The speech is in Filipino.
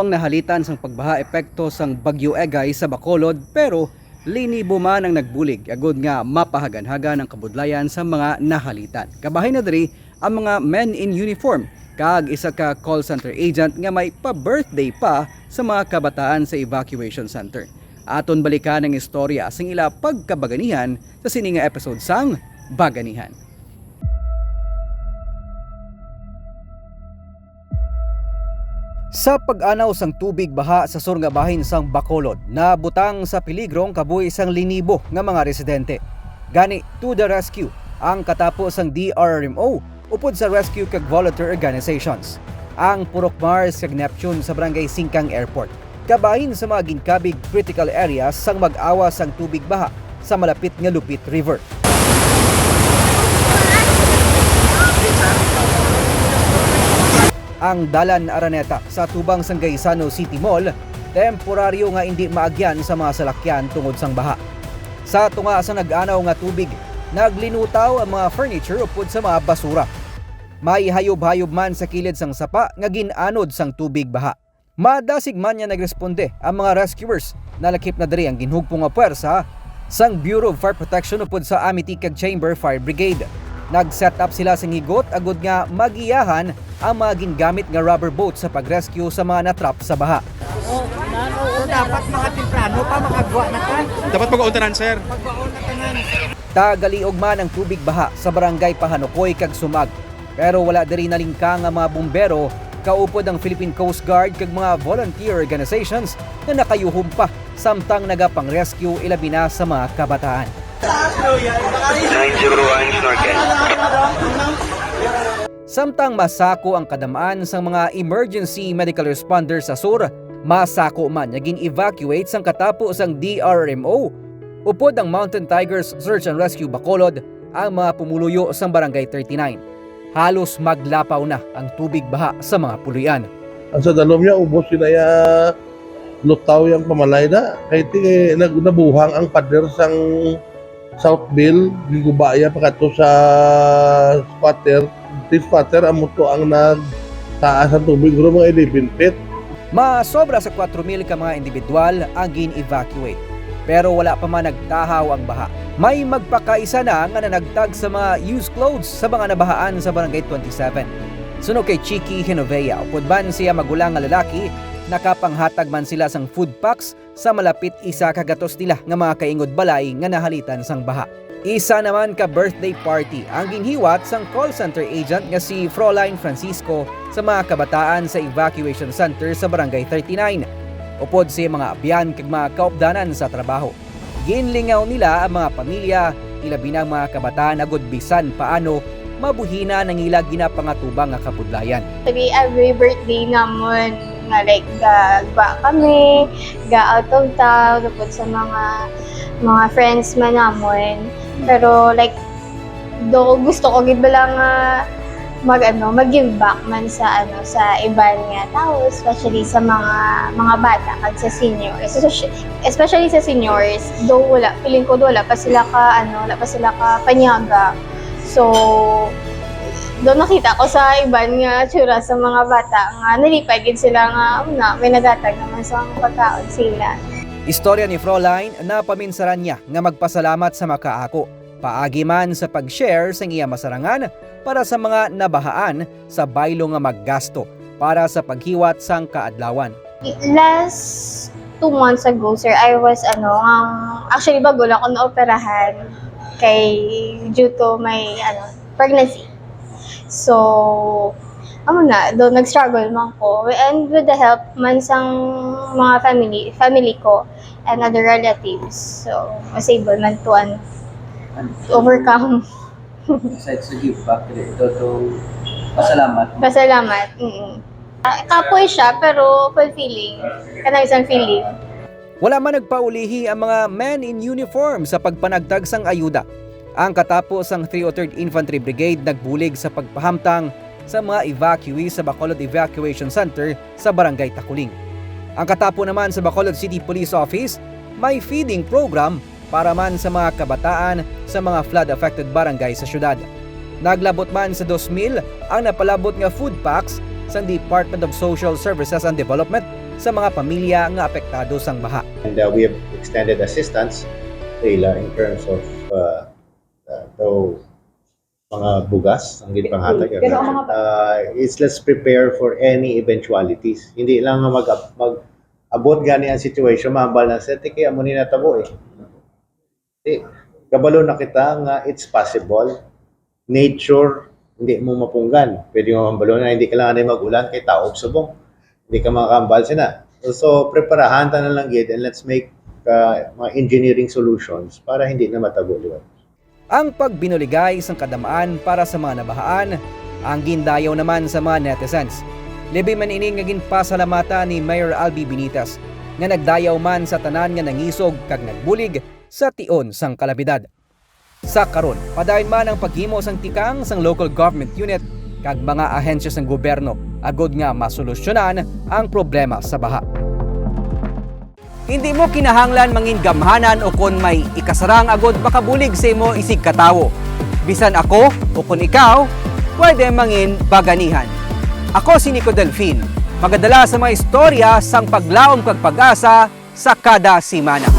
ang nahalitan sang pagbaha epekto sang Bagyo Egay sa Bacolod pero linibo man ang nagbulig agud nga mapahagan-hagan ang kabudlayan sa mga nahalitan. Kabahin na diri ang mga men in uniform kag isa ka call center agent nga may pa-birthday pa sa mga kabataan sa evacuation center. Aton balikan ang istorya sang ila pagkabaganihan sa sini nga episode sang Baganihan. Sa pag-anaw sang tubig baha sa sur nga bahin sang Bacolod, nabutang sa peligrong kabuhi sang linibo nga mga residente. Gani to the rescue ang katapos sang DRRMO upod sa rescue kag volunteer organizations. Ang Purok Mars kag Neptune sa Barangay Singkang Airport. Kabahin sa mga ginkabig critical areas sang mag-awa sang tubig baha sa malapit nga Lupit River. Ang Dalan Araneta sa tubang sang Gaisano City Mall, temporaryo nga hindi maagyan sa mga salakyan tungod sang baha. Sa tunga sa nag-anaw nga tubig, naglinutaw ang mga furniture upod sa mga basura. May hayob-hayob man sa kilid sang sapa nga ginanod sang tubig baha. Madasig man niya nagresponde ang mga rescuers na lakip na diri ang ginhugpong nga puwersa sang Bureau of Fire Protection upod sa Amity kag Chamber Fire Brigade. Nag-set up sila sa higot agud nga magiyahan ang mga gingamit nga rubber boat sa pag-rescue sa mga natrap sa baha. So dapat mga temprano pa makagwa na ka. Dapat mag-auntanan, sir. Magbaon na tanan. Tagaliog man ang tubig baha sa barangay Pahanukoy kag Sumag. Pero wala diri nalingkang ang mga bumbero, kaupod ang Philippine Coast Guard kag mga volunteer organizations na nakayuhom pa samtang nagapang-rescue ilabi na sa mga kabataan. 901 snorkel. Samtang masako ang kadamaan sa mga emergency medical responders sa sur, masako man naging evacuate sang katapos ang DRRMO. Upod ang Mountain Tigers Search and Rescue Bacolod ang mga pumuluyo sa Barangay 39. Halos maglapaw na ang tubig baha sa mga puluyan. Ang sa dalom niya, ubos sila ya lutaw yung pamalay na. Kahit nabuhang ang pader sang Southville, gigubaya pagkato sa squatter. Di squatter, amuto ang nagtaas ang tubig, guro mga 11 feet. Masobra sa 4,000 ka mga individual ang gin-evacuate. Pero wala pa man nagtahaw ang baha. May magpakaisa na nga nanagtag sa mga used clothes sa mga nabahaan sa Barangay 27. Suno kay Chiki Genovea, upod ban siya magulang nga lalaki, nakapanghatag man sila sang food packs sa malapit isa kagatos nila nga mga kaingod balay nga nahalitan sang baha. Isa naman ka birthday party ang ginhiwat sang call center agent nga si Fräulein Francisco sa mga kabataan sa evacuation center sa Barangay 39. Upod sa mga abyan kag mga kaupdanan sa trabaho. Ginlingaw nila ang mga pamilya, ilabi na mga kabataan agud bisan paano mabuhina ng ila ginapangatubang nga kabudlayan. Every birthday namon nga like gagba kami, ga out of town, upod sa mga friends man namon. Pero like do gusto ko gid lang mag-give back man sa iban nga tao, especially sa mga bata kag sa seniors, especially sa seniors. Do wala feeling ko wala pa sila ka panyaga. So do nakita ko sa iban nga tsura sa mga bata nga nalipay gid sila nga may nagatag naman sa mga pagkaon sila. Istorya ni Fräulein na paminsaran niya nga magpasalamat sa makaako. Paagi man sa pag-share sa iya masarangan para sa mga nabahaan sa baylo nga maggasto para sa paghiwat sang kaadlawan. Last 2 months ago, sir, I was actually bago lang ako naoperahan due to my pregnancy. So, nag-struggle man ko. And with the help man sang mga family ko and other relatives. So, was able man to overcome. Besides to give back to pasalamat. Pasalamat. Kapoy siya pero fulfilling. Kanang isang feeling. Wala man nagpaulihi ang mga men in uniform sa pagpanagtag sang ayuda. Ang katapos ang 303rd Infantry Brigade nagbulig sa pagpahamtang sa mga evacuees sa Bacolod Evacuation Center sa Barangay Takuling. Ang katapo naman sa Bacolod City Police Office, may feeding program para man sa mga kabataan sa mga flood-affected barangay sa syudad. Naglabot man sa 2,000 ang napalabot nga food packs sa Department of Social Services and Development sa mga pamilya nga apektado sang baha. And we have extended assistance sila in terms of mga bugas ang ginpanghatag. It's let's prepare for any eventualities. Hindi lang mag-abot gani ang situation, maambal na sa tiki, amo ni natabo eh. Kabalo na kita nga it's possible. Nature, hindi mo mapunggan. Pwede mo mambalo na hindi kailangan na mag-ulan kay taob subong. Hindi ka makakambal sina. So, preparahan ta na lang gid and let's make mga engineering solutions para hindi na matabo liwat. Ang pagbinuligay isang kadamaan para sa mga nabahaan, ang gindayaw naman sa mga netizens. Libi man ini nga ginpasalamata ni Mayor Albi Benitez nga nagdayaw man sa tanan nga nangisog kag nagbulig sa tion sang kalamidad. Sa karon, padayon man ang paghimo sang tikang sang local government unit kag mga ahensya sang gobyerno agod nga masolusyonan ang problema sa baha. Hindi mo kinahanglan mangin gamhanan o kon may ikasarang agod makabulig sa imo isig katawo. Bisan ako o kon ikaw, pwede mangin baganihan. Ako si Nico Delfin, magadala sa mga istorya sang paglaom kag pag-asa sa kada simana.